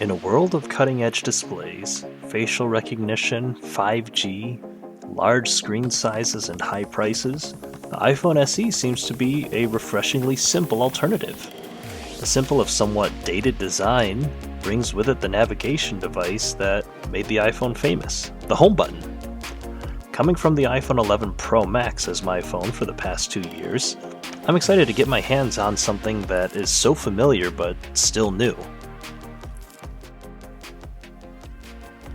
In a world of cutting-edge displays, facial recognition, 5G, large screen sizes, and high prices, the iPhone SE seems to be a refreshingly simple alternative. The simple if somewhat dated design brings with it the navigation device that made the iPhone famous, the home button. Coming from the iPhone 11 Pro Max as my phone for the past 2 years, I'm excited to get my hands on something that is so familiar but still new.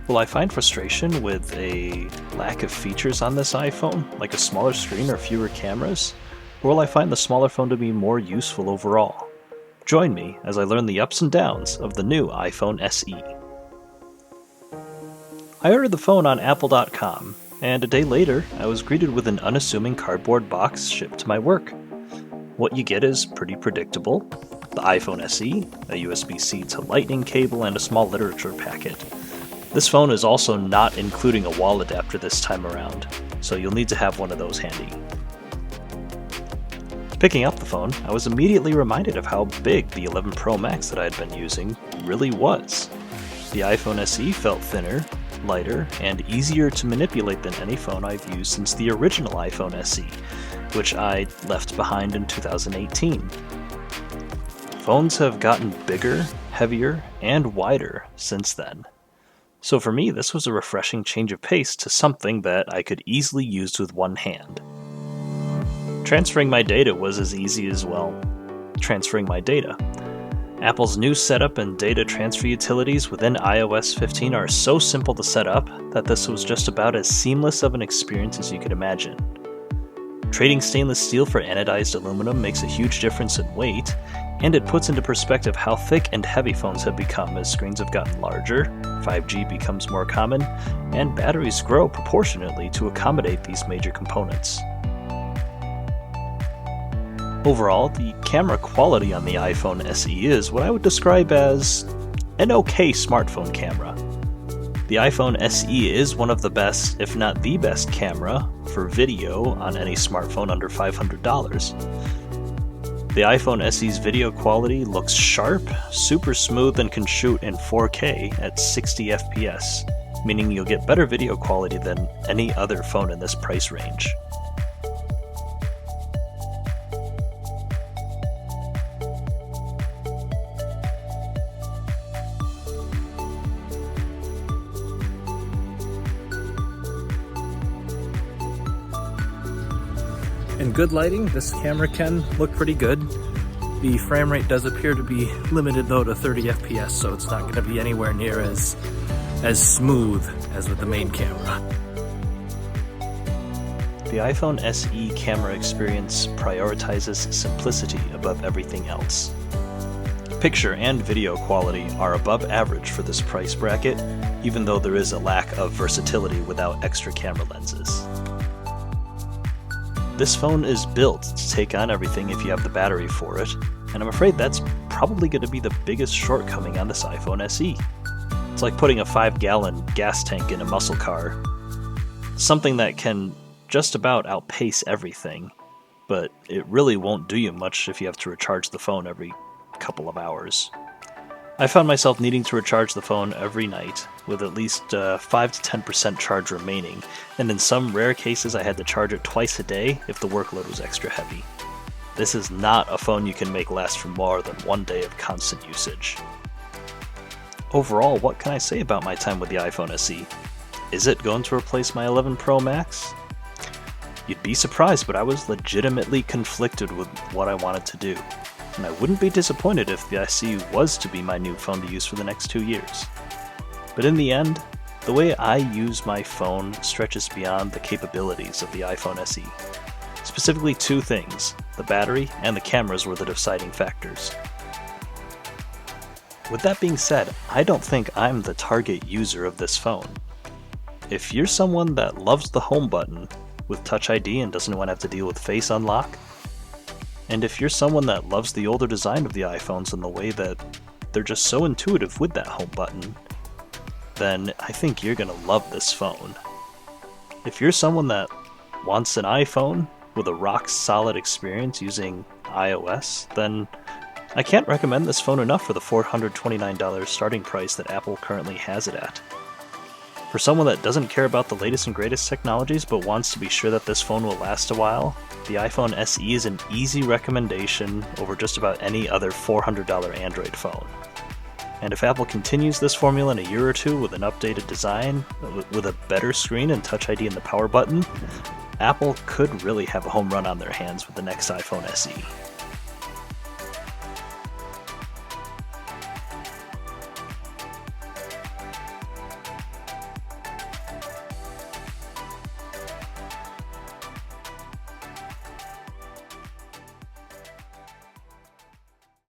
Will I find frustration with a lack of features on this iPhone, like a smaller screen or fewer cameras? Or will I find the smaller phone to be more useful overall? Join me as I learn the ups and downs of the new iPhone SE. I ordered the phone on Apple.com, and a day later, I was greeted with an unassuming cardboard box shipped to my work. What you get is pretty predictable: the iPhone SE, a USB-C to Lightning cable, and a small literature packet. This phone is also not including a wall adapter this time around, so you'll need to have one of those handy. Picking up the phone, I was immediately reminded of how big the 11 Pro Max that I had been using really was. The iPhone SE felt thinner, lighter, and easier to manipulate than any phone I've used since the original iPhone SE, which I left behind in 2018. Phones have gotten bigger, heavier, and wider since then. So for me, this was a refreshing change of pace to something that I could easily use with one hand. Transferring my data was as easy as, well, transferring my data. Apple's new setup and data transfer utilities within iOS 15 are so simple to set up that this was just about as seamless of an experience as you could imagine. Trading stainless steel for anodized aluminum makes a huge difference in weight, and it puts into perspective how thick and heavy phones have become as screens have gotten larger, 5G becomes more common, and batteries grow proportionately to accommodate these major components. Overall, the camera quality on the iPhone SE is what I would describe as an okay smartphone camera. The iPhone SE is one of the best, if not the best, camera for video on any smartphone under $500. The iPhone SE's video quality looks sharp, super smooth, and can shoot in 4K at 60 FPS, meaning you'll get better video quality than any other phone in this price range. In good lighting, this camera can look pretty good. The frame rate does appear to be limited though to 30 FPS, so it's not going to be anywhere near as smooth as with the main camera. The iPhone SE camera experience prioritizes simplicity above everything else. Picture and video quality are above average for this price bracket, even though there is a lack of versatility without extra camera lenses. This phone is built to take on everything if you have the battery for it, and I'm afraid that's probably going to be the biggest shortcoming on this iPhone SE. It's like putting a 5-gallon gas tank in a muscle car. Something that can just about outpace everything, but it really won't do you much if you have to recharge the phone every couple of hours. I found myself needing to recharge the phone every night, with at least 5 to 10% charge remaining, and in some rare cases I had to charge it twice a day if the workload was extra heavy. This is not a phone you can make last for more than one day of constant usage. Overall, what can I say about my time with the iPhone SE? Is it going to replace my 11 Pro Max? You'd be surprised, but I was legitimately conflicted with what I wanted to do. And I wouldn't be disappointed if the SE was to be my new phone to use for the next 2 years. But in the end, the way I use my phone stretches beyond the capabilities of the iPhone SE. Specifically two things: the battery and the cameras were the deciding factors. With that being said, I don't think I'm the target user of this phone. If you're someone that loves the home button with Touch ID and doesn't want to have to deal with Face Unlock, and if you're someone that loves the older design of the iPhones and the way that they're just so intuitive with that home button, then I think you're gonna love this phone. If you're someone that wants an iPhone with a rock-solid experience using iOS, then I can't recommend this phone enough for the $429 starting price that Apple currently has it at. For someone that doesn't care about the latest and greatest technologies but wants to be sure that this phone will last a while, the iPhone SE is an easy recommendation over just about any other $400 Android phone. And if Apple continues this formula in a year or two with an updated design, with a better screen and Touch ID in the power button, Apple could really have a home run on their hands with the next iPhone SE.